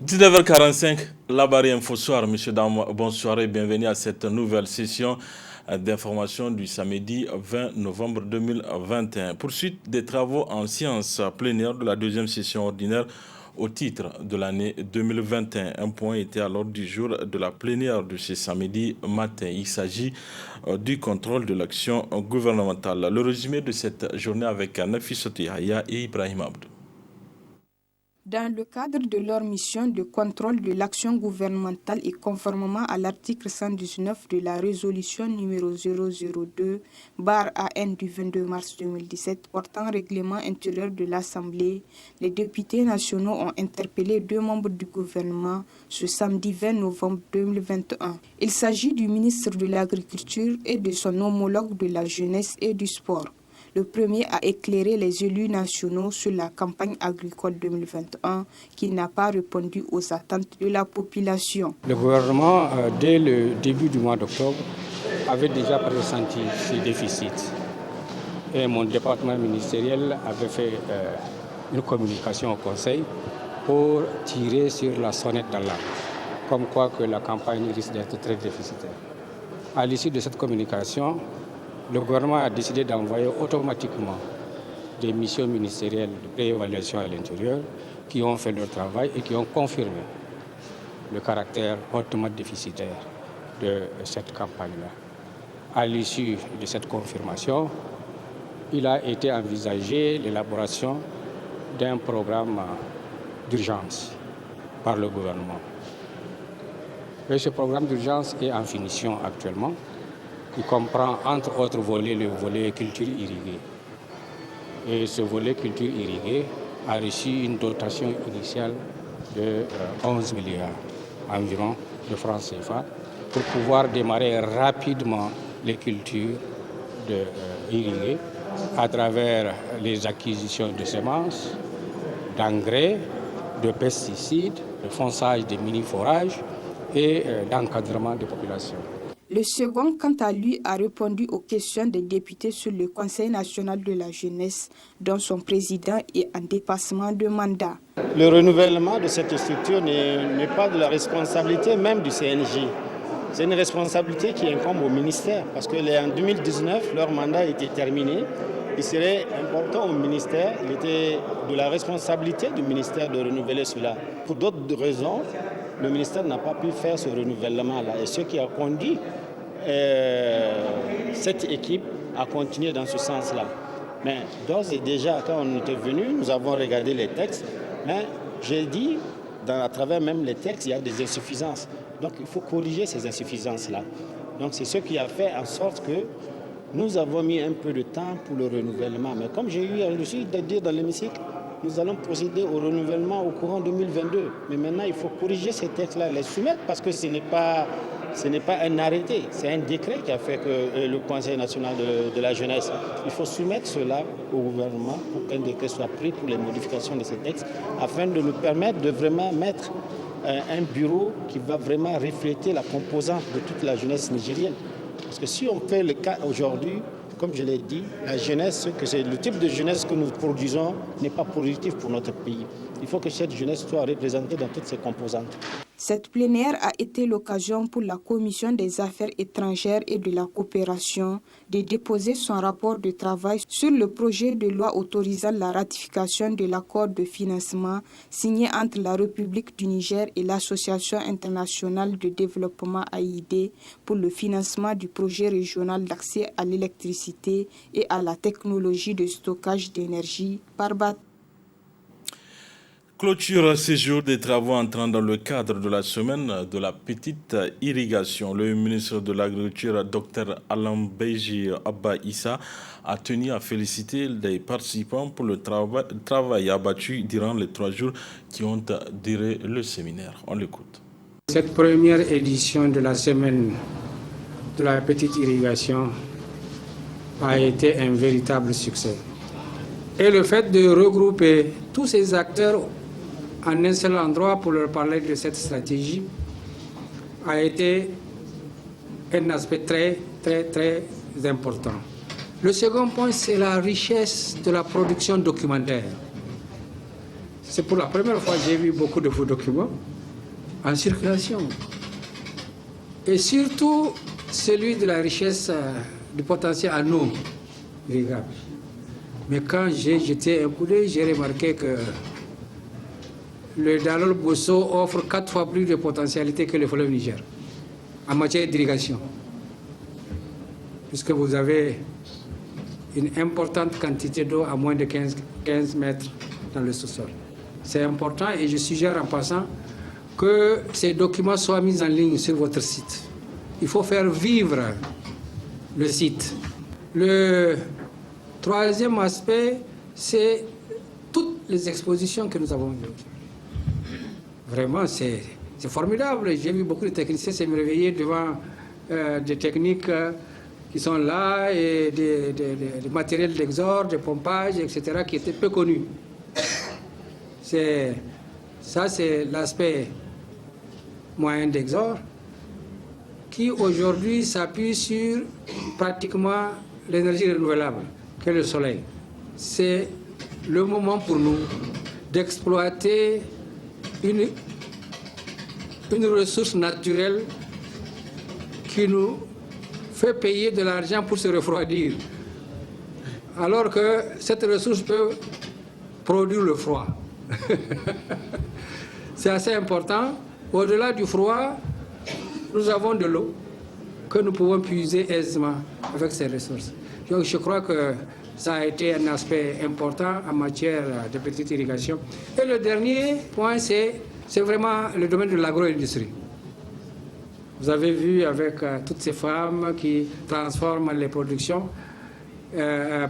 19h45, la barrière Info Soir. Monsieur, dames, bonsoir et bienvenue à cette nouvelle session d'information du samedi 20 novembre 2021. Poursuite des travaux en séance plénière de la deuxième session ordinaire au titre de l'année 2021. Un point était à l'ordre du jour de la plénière de ce samedi matin. Il s'agit du contrôle de l'action gouvernementale. Le résumé de cette journée avec Nafissatou Yahya et Ibrahim Abdou. Dans le cadre de leur mission de contrôle de l'action gouvernementale et conformément à l'article 119 de la résolution numéro 002/AN du 22 mars 2017 portant règlement intérieur de l'Assemblée, les députés nationaux ont interpellé 2 membres du gouvernement ce samedi 20 novembre 2021. Il s'agit du ministre de l'Agriculture et de son homologue de la Jeunesse et du Sport. Le premier a éclairé les élus nationaux sur la campagne agricole 2021 qui n'a pas répondu aux attentes de la population. Le gouvernement, dès le début du mois d'octobre, avait déjà pressenti ces déficits. Et mon département ministériel avait fait une communication au Conseil pour tirer sur la sonnette d'alarme, comme quoi que la campagne risque d'être très déficitaire. À l'issue de cette communication, le gouvernement a décidé d'envoyer automatiquement des missions ministérielles de préévaluation à l'intérieur qui ont fait leur travail et qui ont confirmé le caractère hautement déficitaire de cette campagne-là. À l'issue de cette confirmation, il a été envisagé l'élaboration d'un programme d'urgence par le gouvernement. Et ce programme d'urgence est en finition actuellement. Il comprend entre autres volets le volet culture irriguée. Et ce volet culture irriguée a reçu une dotation initiale de 11 milliards environ de francs CFA pour pouvoir démarrer rapidement les cultures irriguées à travers les acquisitions de semences, d'engrais, de pesticides, de fonçage des mini-forages et d'encadrement des populations. Le second, quant à lui, a répondu aux questions des députés sur le Conseil national de la jeunesse, dont son président est en dépassement de mandat. Le renouvellement de cette structure n'est pas de la responsabilité même du CNJ. C'est une responsabilité qui incombe au ministère, parce qu'en 2019, leur mandat était terminé. Il serait important au ministère, il était de la responsabilité du ministère de renouveler cela. Pour d'autres raisons, le ministère n'a pas pu faire ce renouvellement-là. Et ce qui a conduit cette équipe à continuer dans ce sens-là. Mais d'ores et déjà, quand on était venu, nous avons regardé les textes. Mais j'ai dit, à travers même les textes, il y a des insuffisances. Donc il faut corriger ces insuffisances-là. Donc c'est ce qui a fait en sorte que nous avons mis un peu de temps pour le renouvellement. Mais comme j'ai eu l'habitude de dire dans l'hémicycle, nous allons procéder au renouvellement au courant 2022. Mais maintenant, il faut corriger ces textes-là, les soumettre, parce que ce n'est pas un arrêté, c'est un décret qui a fait que le Conseil national de la jeunesse. Il faut soumettre cela au gouvernement pour qu'un décret soit pris pour les modifications de ces textes, afin de nous permettre de vraiment mettre un bureau qui va vraiment refléter la composante de toute la jeunesse nigérienne. Parce que si on fait le cas aujourd'hui, comme je l'ai dit, la jeunesse, que c'est le type de jeunesse que nous produisons n'est pas productif pour notre pays. Il faut que cette jeunesse soit représentée dans toutes ses composantes. Cette plénière a été l'occasion pour la Commission des Affaires étrangères et de la coopération de déposer son rapport de travail sur le projet de loi autorisant la ratification de l'accord de financement signé entre la République du Niger et l'Association internationale de développement AID pour le financement du projet régional d'accès à l'électricité et à la technologie de stockage d'énergie par bateau. Clôture ces jours des travaux entrant dans le cadre de la semaine de la petite irrigation. Le ministre de l'Agriculture, Dr Alam Beji Abba Issa, a tenu à féliciter les participants pour le travail abattu durant les 3 jours qui ont duré le séminaire. On l'écoute. Cette première édition de la semaine de la petite irrigation a été un véritable succès. Et le fait de regrouper tous ces acteurs en un seul endroit pour leur parler de cette stratégie a été un aspect très important. Le second point, c'est la richesse de la production documentaire. C'est pour la première fois que j'ai vu beaucoup de vos documents. en circulation. Et surtout celui de la richesse du potentiel en eau irrigable. Mais quand j'ai jeté un coup d'œil, j'ai remarqué que le Dalol Bosso offre 4 fois plus de potentialité que le fleuve Niger en matière d'irrigation. Puisque vous avez une importante quantité d'eau à moins de 15 mètres dans le sous-sol. C'est important et je suggère en passant que ces documents soient mis en ligne sur votre site. Il faut faire vivre le site. Le troisième aspect, c'est toutes les expositions que nous avons eues. Vraiment, c'est formidable. J'ai vu beaucoup de techniciens s'émerveiller devant des techniques qui sont là et des matériels d'exor, de pompage, etc., qui étaient peu connus. Ça, c'est l'aspect moyen d'exor qui aujourd'hui s'appuie sur pratiquement l'énergie renouvelable, qu'est le soleil. C'est le moment pour nous d'exploiter une ressource naturelle qui nous fait payer de l'argent pour se refroidir, alors que cette ressource peut produire le froid. C'est assez important. Au-delà du froid, nous avons de l'eau que nous pouvons puiser aisément avec ces ressources. Donc je crois que ça a été un aspect important en matière de petite irrigation. Et le dernier point, c'est vraiment le domaine de l'agro-industrie. Vous avez vu avec toutes ces femmes qui transforment les productions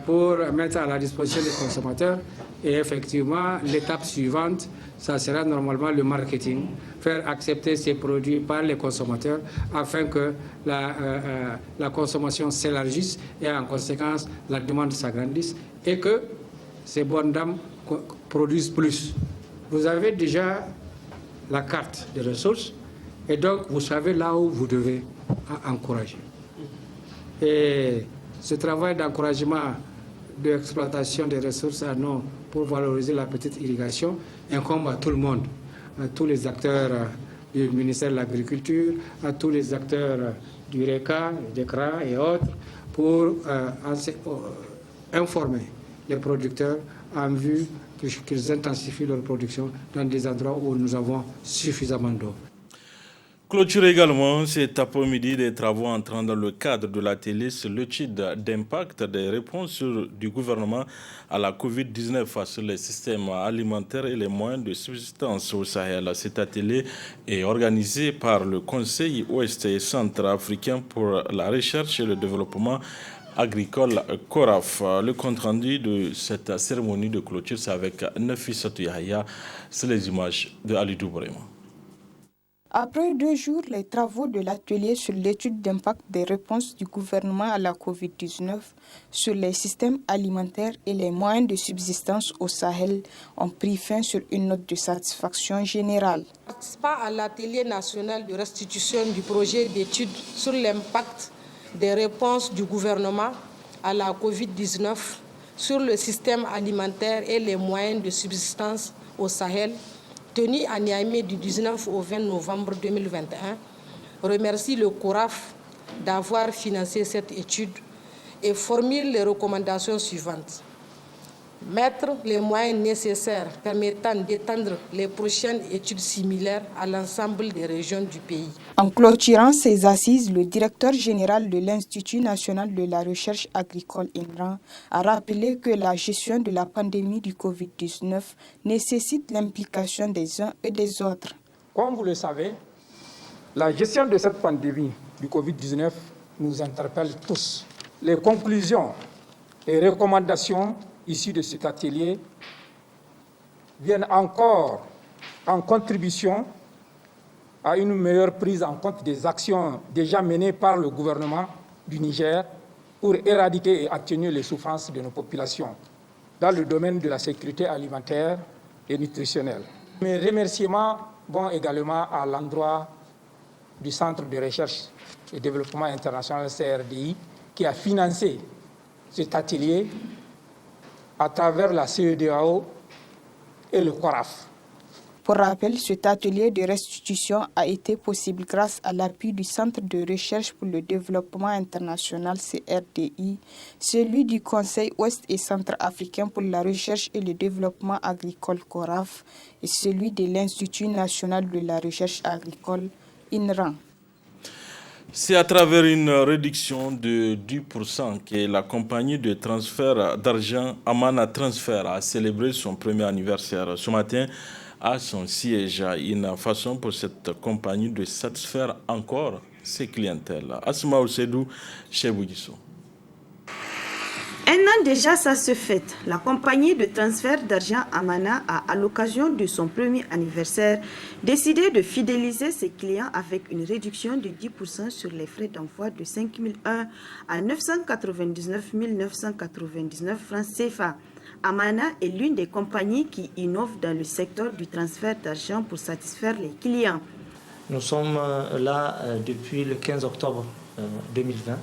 pour mettre à la disposition des consommateurs. Et effectivement, l'étape suivante, ça sera normalement le marketing, faire accepter ces produits par les consommateurs afin que la consommation s'élargisse et en conséquence la demande s'agrandisse et que ces bonnes dames produisent plus. Vous avez déjà la carte des ressources et donc vous savez là où vous devez encourager. Et ce travail d'encouragement de l'exploitation des ressources en eau pour valoriser la petite irrigation incombe à tout le monde, à tous les acteurs du ministère de l'Agriculture, à tous les acteurs du RECA, du CRA et autres, pour informer les producteurs en vue qu'ils intensifient leur production dans des endroits où nous avons suffisamment d'eau. Clôture également cet après-midi des travaux entrant dans le cadre de l'atelier sur l'étude d'impact des réponses du gouvernement à la Covid-19 sur les systèmes alimentaires et les moyens de subsistance au Sahel. Cet atelier est organisé par le Conseil ouest et centrafricain pour la recherche et le développement agricole CORAF. Le compte-rendu de cette cérémonie de clôture, c'est avec Nafissatou Yahya. C'est les images de Alidou Bourema. Après 2 jours, les travaux de l'atelier sur l'étude d'impact des réponses du gouvernement à la Covid-19 sur les systèmes alimentaires et les moyens de subsistance au Sahel ont pris fin sur une note de satisfaction générale. Participant à l'atelier national de restitution du projet d'étude sur l'impact des réponses du gouvernement à la Covid-19 sur le système alimentaire et les moyens de subsistance au Sahel, tenu à Niamey du 19 au 20 novembre 2021, remercie le CORAF d'avoir financé cette étude et formule les recommandations suivantes. Mettre les moyens nécessaires permettant d'étendre les prochaines études similaires à l'ensemble des régions du pays. En clôturant ces assises, le directeur général de l'Institut national de la recherche agricole INRA a rappelé que la gestion de la pandémie du Covid-19 nécessite l'implication des uns et des autres. Comme vous le savez, la gestion de cette pandémie du Covid-19 nous interpelle tous. Les conclusions et recommandations issus de cet atelier viennent encore en contribution à une meilleure prise en compte des actions déjà menées par le gouvernement du Niger pour éradiquer et atténuer les souffrances de nos populations dans le domaine de la sécurité alimentaire et nutritionnelle. Mes remerciements vont également à l'endroit du Centre de recherche et développement international CRDI qui a financé cet atelier à travers la CEDEAO et le CORAF. Pour rappel, cet atelier de restitution a été possible grâce à l'appui du Centre de recherche pour le développement international CRDI, celui du Conseil ouest et centrafricain pour la recherche et le développement agricole CORAF et celui de l'Institut national de la recherche agricole INRAN. C'est à travers une réduction de 10% que la compagnie de transfert d'argent Amana Transfer a célébré son premier anniversaire. Ce matin, à son siège, une façon pour cette compagnie de satisfaire encore ses clientèles. Asma Osedou, chez Bougisso. Un an déjà, ça se fête. La compagnie de transfert d'argent Amana a, à l'occasion de son premier anniversaire, décidé de fidéliser ses clients avec une réduction de 10% sur les frais d'envoi de 5 001 à 999 999 francs CFA. Amana est l'une des compagnies qui innove dans le secteur du transfert d'argent pour satisfaire les clients. Nous sommes là depuis le 15 octobre 2020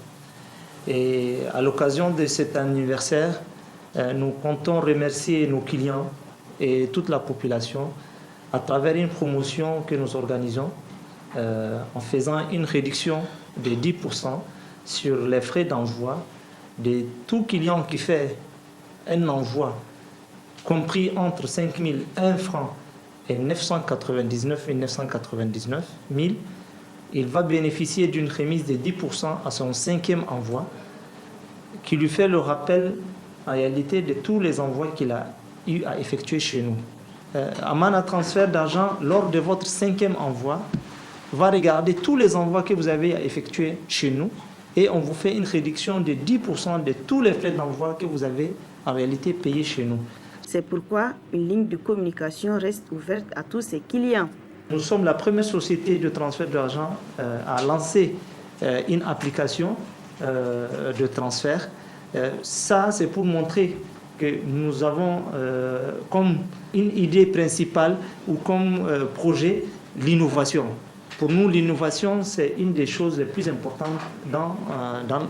et à l'occasion de cet anniversaire, nous comptons remercier nos clients et toute la population à travers une promotion que nous organisons en faisant une réduction de 10% sur les frais d'envoi de tout client qui fait un envoi compris entre 5 001 francs et 999 999 000, il va bénéficier d'une remise de 10% à son 5e envoi qui lui fait le rappel en réalité de tous les envois qu'il a eu à effectuer chez nous. Amana Transfert d'argent, lors de votre 5e envoi, va regarder tous les envois que vous avez à effectuer chez nous et on vous fait une réduction de 10% de tous les frais d'envoi que vous avez en réalité payé chez nous. C'est pourquoi une ligne de communication reste ouverte à tous ses clients. Nous sommes la première société de transfert d'argent à lancer une application de transfert. Ça, c'est pour montrer que nous avons comme une idée principale ou comme projet l'innovation. Pour nous, l'innovation, c'est une des choses les plus importantes dans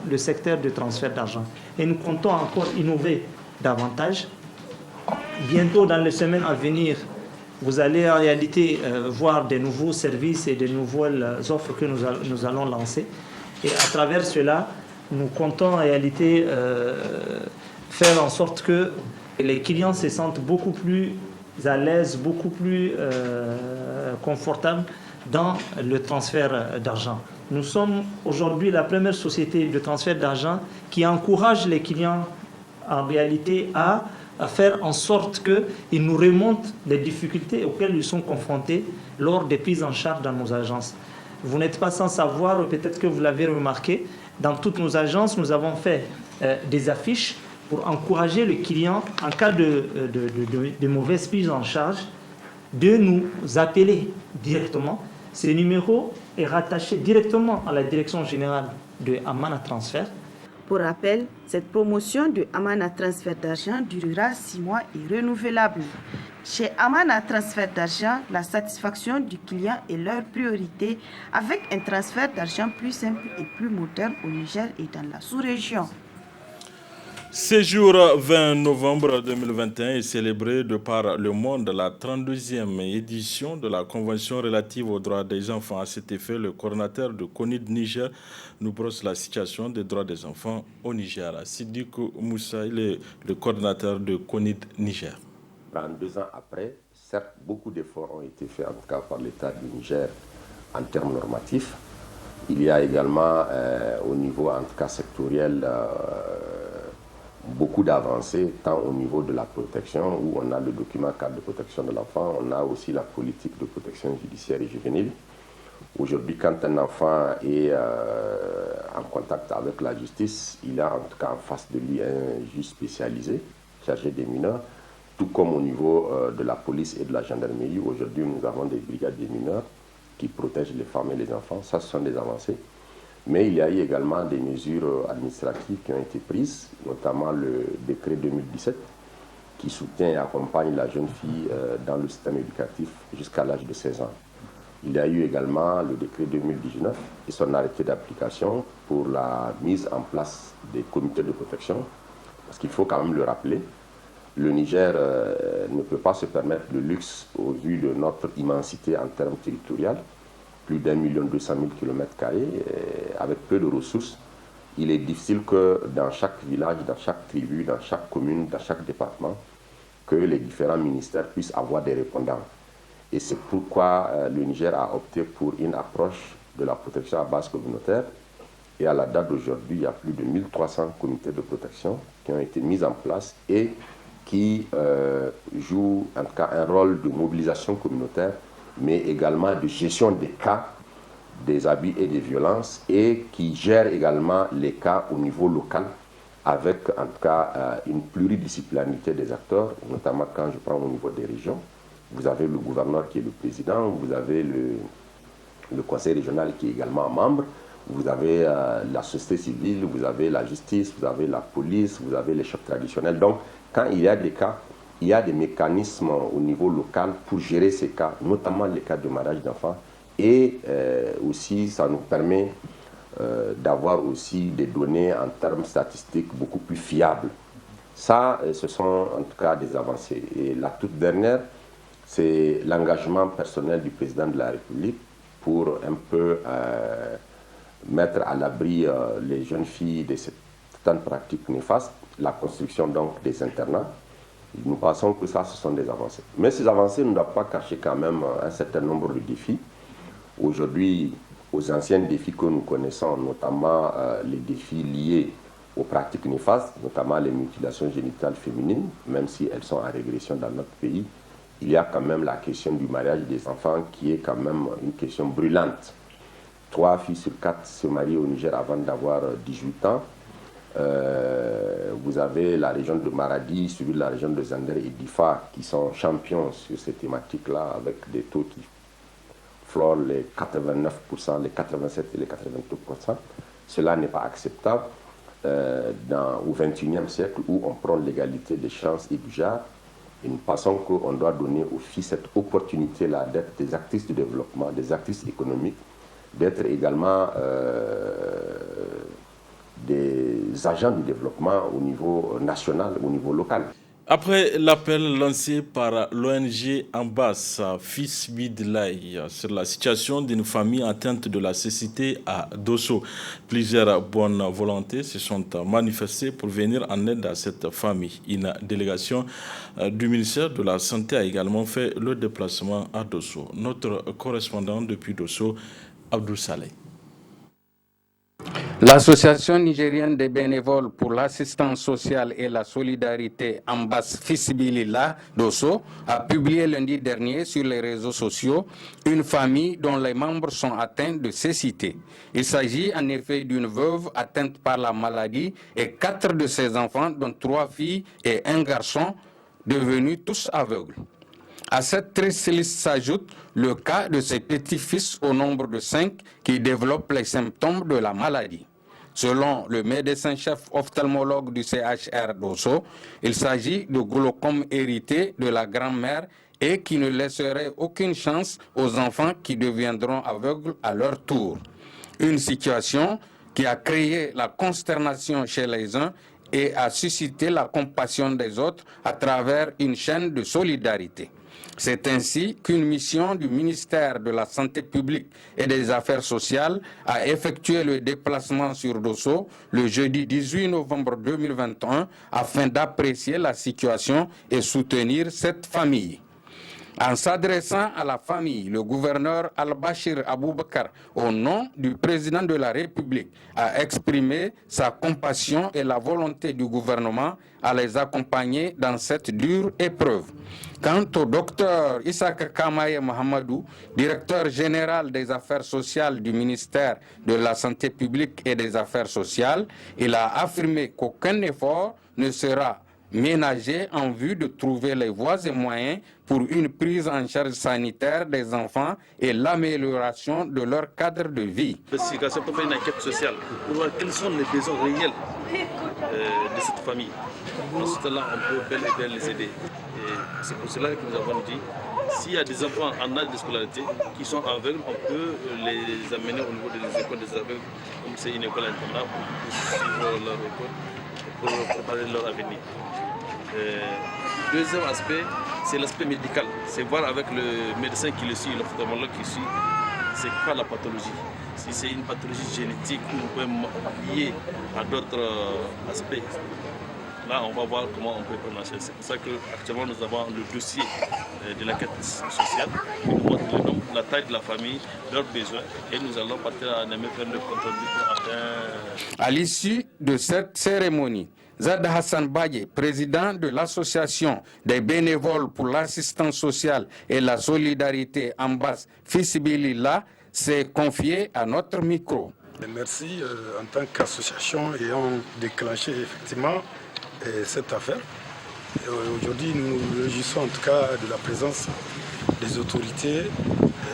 le secteur de transfert d'argent. Et nous comptons encore innover davantage. Bientôt, dans les semaines à venir, vous allez en réalité voir des nouveaux services et de nouvelles offres que nous allons lancer. Et à travers cela, nous comptons en réalité faire en sorte que les clients se sentent beaucoup plus à l'aise, beaucoup plus confortables dans le transfert d'argent. Nous sommes aujourd'hui la première société de transfert d'argent qui encourage les clients en réalité à faire en sorte qu'ils nous remontent les difficultés auxquelles ils sont confrontés lors des prises en charge dans nos agences. Vous n'êtes pas sans savoir, peut-être que vous l'avez remarqué, dans toutes nos agences, nous avons fait des affiches pour encourager le client, en cas de mauvaise prise en charge, de nous appeler directement. Ce numéro est rattaché directement à la direction générale de Amana Transfert. Pour rappel, cette promotion de Amana Transfert d'argent durera 6 mois et renouvelable. Chez Amana Transfert d'argent, la satisfaction du client est leur priorité avec un transfert d'argent plus simple et plus moderne au Niger et dans la sous-région. Ce jour 20 novembre 2021 est célébré de par le monde la 32e édition de la Convention relative aux droits des enfants. À cet effet, le coordinateur de CONID Niger nous brosse la situation des droits des enfants au Niger. Sidikou Moussa, il est le coordinateur de CONID Niger. 32 ans après, certes, beaucoup d'efforts ont été faits, en tout cas par l'État du Niger, en termes normatifs. Il y a également, au niveau, en tout cas sectoriel, beaucoup d'avancées, tant au niveau de la protection, où on a le document cadre de protection de l'enfant, on a aussi la politique de protection judiciaire et juvénile. Aujourd'hui, quand un enfant est en contact avec la justice, il a en tout cas en face de lui un juge spécialisé, chargé des mineurs, tout comme au niveau de la police et de la gendarmerie. Aujourd'hui, nous avons des brigades des mineurs qui protègent les femmes et les enfants. Ça, ce sont des avancées. Mais il y a eu également des mesures administratives qui ont été prises, notamment le décret 2017 qui soutient et accompagne la jeune fille dans le système éducatif jusqu'à l'âge de 16 ans. Il y a eu également le décret 2019 et son arrêté d'application pour la mise en place des comités de protection. Parce qu'il faut quand même le rappeler, Le Niger ne peut pas se permettre le luxe au vu de notre immensité en termes territoriaux, plus d'1 200 000 km², avec peu de ressources. Il est difficile que dans chaque village, dans chaque tribu, dans chaque commune, dans chaque département, que les différents ministères puissent avoir des répondants. Et c'est pourquoi le Niger a opté pour une approche de la protection à base communautaire. Et à la date d'aujourd'hui, il y a plus de 1300 comités de protection qui ont été mis en place et qui jouent en tout cas un rôle de mobilisation communautaire, mais également de gestion des cas, des abus et des violences, et qui gèrent également les cas au niveau local, avec en tout cas une pluridisciplinarité des acteurs, notamment quand je prends au niveau des régions. Vous avez le gouverneur qui est le président, vous avez le conseil régional qui est également membre, vous avez la société civile, vous avez la justice, vous avez la police, vous avez les chefs traditionnels. Donc, quand il y a des cas, il y a des mécanismes au niveau local pour gérer ces cas, notamment les cas de mariage d'enfants. Et aussi, ça nous permet d'avoir aussi des données en termes statistiques beaucoup plus fiables. Ça, ce sont en tout cas des avancées. Et la toute dernière, c'est l'engagement personnel du président de la République pour un peu mettre à l'abri les jeunes filles de certaines pratiques néfastes, la construction donc des internats. Nous pensons que ça, ce sont des avancées. Mais ces avancées ne doivent pas cacher quand même un certain nombre de défis. Aujourd'hui, aux anciens défis que nous connaissons, notamment les défis liés aux pratiques néfastes, notamment les mutilations génitales féminines, même si elles sont en régression dans notre pays, il y a quand même la question du mariage des enfants qui est quand même une question brûlante. 3 filles sur 4 se marient au Niger avant d'avoir 18 ans. Vous avez la région de Maradi, suivi de la région de Zander et d'Ifa qui sont champions sur ces thématiques-là avec des taux qui frôlent les 89%, les 87% et les 82%. Cela n'est pas acceptable au XXIe siècle où on prend l'égalité des chances et du genre. Et nous pensons qu'on doit donner aux filles cette opportunité-là d'être des actrices de développement, des actrices économiques, d'être également des agents du développement au niveau national, au niveau local. Après l'appel lancé par l'ONG Ambas Fisbidlaï sur la situation d'une famille atteinte de la cécité à Dosso, plusieurs bonnes volontés se sont manifestées pour venir en aide à cette famille. Une délégation du ministère de la Santé a également fait le déplacement à Dosso. Notre correspondant depuis Dosso, Abdou Saleh. L'Association nigérienne des bénévoles pour l'assistance sociale et la solidarité Ambas Fisbilila Dosso a publié lundi dernier sur les réseaux sociaux une famille dont les membres sont atteints de cécité. Il s'agit en effet d'une veuve atteinte par la maladie et 4 de ses enfants, dont 3 filles et 1 garçon, devenus tous aveugles. À cette triste liste s'ajoute le cas de ses petits-fils au nombre de 5 qui développent les symptômes de la maladie. Selon le médecin-chef ophtalmologue du CHR d'Osso, il s'agit de glaucome hérité de la grand-mère et qui ne laisserait aucune chance aux enfants qui deviendront aveugles à leur tour. Une situation qui a créé la consternation chez les uns et a suscité la compassion des autres à travers une chaîne de solidarité. C'est ainsi qu'une mission du ministère de la Santé publique et des Affaires sociales a effectué le déplacement sur Dosso le jeudi 18 novembre 2021 afin d'apprécier la situation et soutenir cette famille. En s'adressant à la famille, le gouverneur Al-Bashir Aboubakar, au nom du président de la République, a exprimé sa compassion et la volonté du gouvernement à les accompagner dans cette dure épreuve. Quant au docteur Issaka Kamaye Mohamedou, directeur général des affaires sociales du ministère de la Santé publique et des Affaires sociales, il a affirmé qu'aucun effort ne sera ménagé en vue de trouver les voies et moyens pour une prise en charge sanitaire des enfants et l'amélioration de leur cadre de vie. L'investigation peut faire une enquête sociale pour voir quels sont les besoins réels de cette famille. Ensuite, là, on peut bel et bien les aider. Et c'est pour cela que nous avons dit, s'il y a des enfants en âge de scolarité qui sont aveugles, on peut les amener au niveau des écoles des aveugles, comme c'est une école internat, pour suivre leur école, pour préparer leur avenir. deuxième aspect, c'est l'aspect médical. C'est voir avec le médecin qui le suit, l'ophtalmologue qui suit, c'est quoi la pathologie. Si c'est une pathologie génétique ou on peut lier à d'autres aspects, là on va voir comment on peut prendre en charge. C'est pour ça qu'actuellement nous avons le dossier de l'enquête sociale qui nous montre le nombre, la taille de la famille, leurs besoins, et nous allons partir à Niamey faire le compte rendu pour atteindre. À l'issue de cette cérémonie, Zad Hassan Badje, président de l'association des bénévoles pour l'assistance sociale et la solidarité Ambas Fisibilillah, s'est confié à notre micro. Merci en tant qu'association ayant déclenché effectivement cette affaire. Aujourd'hui, nous nous réjouissons en tout cas de la présence des autorités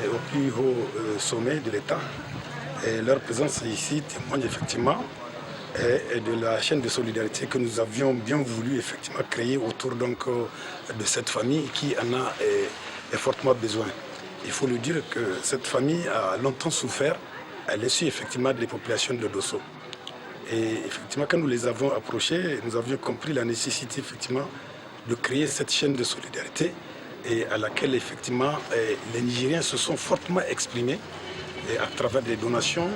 au plus haut sommet de l'État. Et leur présence ici témoigne effectivement de la chaîne de solidarité que nous avions bien voulu effectivement créer autour donc, de cette famille qui en a fortement besoin. Il faut le dire que cette famille a longtemps souffert à l'issue effectivement des populations de Dosso. Et effectivement, quand nous les avons approchés, nous avions compris la nécessité effectivement de créer cette chaîne de solidarité et à laquelle effectivement les Nigériens se sont fortement exprimés à travers des donations.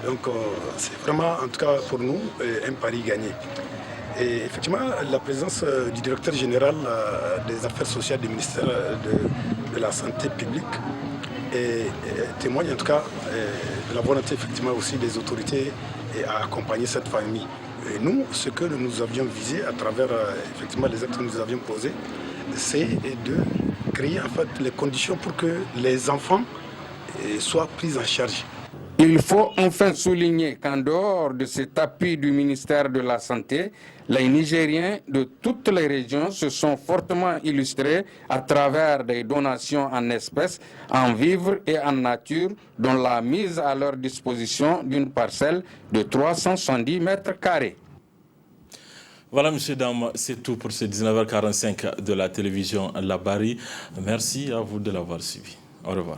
Donc c'est vraiment, en tout cas pour nous, un pari gagné. Et effectivement, la présence du directeur général des affaires sociales du ministère de la Santé publique témoigne en tout cas de la volonté effectivement aussi des autorités à accompagner cette famille. Et nous, ce que nous avions visé à travers effectivement les actes que nous avions posés, c'est de créer en fait les conditions pour que les enfants soient pris en charge. Il faut enfin souligner qu'en dehors de cet appui du ministère de la Santé, les Nigériens de toutes les régions se sont fortement illustrés à travers des donations en espèces, en vivres et en nature, dont la mise à leur disposition d'une parcelle de 370 mètres carrés. Voilà, messieurs, dames, c'est tout pour ce 19h45 de la télévision Labari. Merci à vous de l'avoir suivi. Au revoir.